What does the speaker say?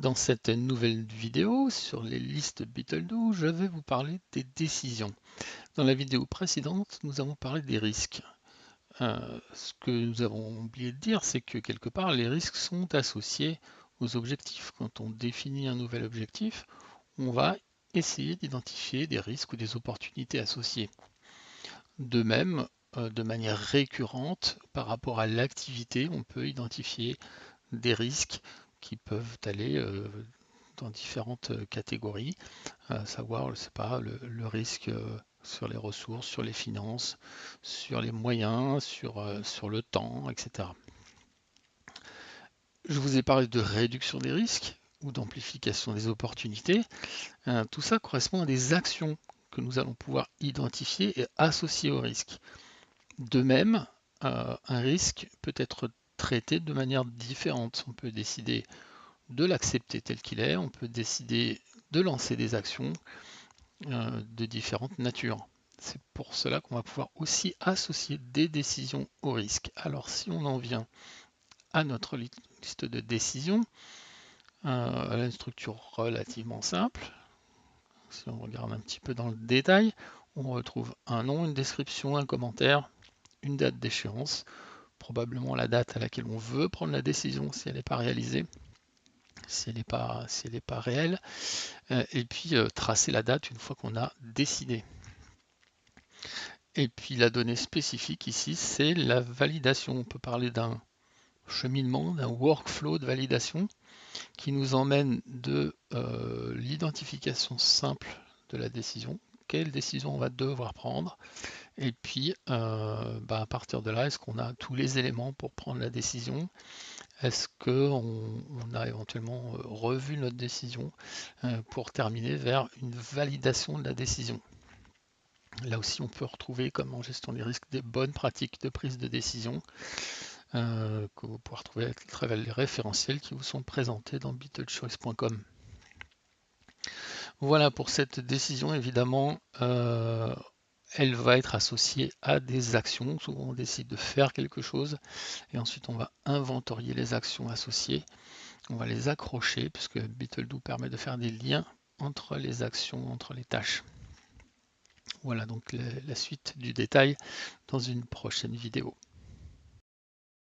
Dans cette nouvelle vidéo sur les listes Beetle-Do, je vais vous parler des décisions. Dans la vidéo précédente, nous avons parlé des risques. Ce que nous avons oublié de dire, c'est que quelque part, les risques sont associés aux objectifs. Quand on définit un nouvel objectif, on va essayer d'identifier des risques ou des opportunités associées. De même, de manière récurrente, par rapport à l'activité, on peut identifier des risques qui peuvent aller dans différentes catégories, à savoir, je sais pas, le risque sur les ressources, sur les finances, sur les moyens, sur le temps, etc. Je vous ai parlé de réduction des risques ou d'amplification des opportunités. Tout ça correspond à des actions que nous allons pouvoir identifier et associer au risque. De même, un risque peut être traité de manière différente. On peut décider de l'accepter tel qu'il est, on peut décider de lancer des actions de différentes natures. C'est pour cela qu'on va pouvoir aussi associer des décisions au risque. Alors si on en vient à notre liste de décisions, elle a une structure relativement simple. Si on regarde un petit peu dans le détail, on retrouve un nom, une description, un commentaire, une date d'échéance, probablement la date à laquelle on veut prendre la décision si elle n'est pas réalisée, si elle n'est pas réelle, et puis tracer la date une fois qu'on a décidé. Et puis la donnée spécifique ici, c'est la validation. On peut parler d'un cheminement, d'un workflow de validation qui nous emmène de l'identification simple de la décision, quelle décision on va devoir prendre, et puis à partir de là, est-ce qu'on a tous les éléments pour prendre la décision? Est-ce qu'on a éventuellement revu notre décision pour terminer vers une validation de la décision? Là aussi, on peut retrouver, comme en gestion des risques, des bonnes pratiques de prise de décision que vous pouvez retrouver à travers les référentiels qui vous sont présentés dans beetlechoice.com. Voilà pour cette décision, évidemment, elle va être associée à des actions. Souvent, on décide de faire quelque chose et ensuite on va inventorier les actions associées. On va les accrocher puisque Beetle-Do permet de faire des liens entre les actions, entre les tâches. Voilà donc la suite du détail dans une prochaine vidéo.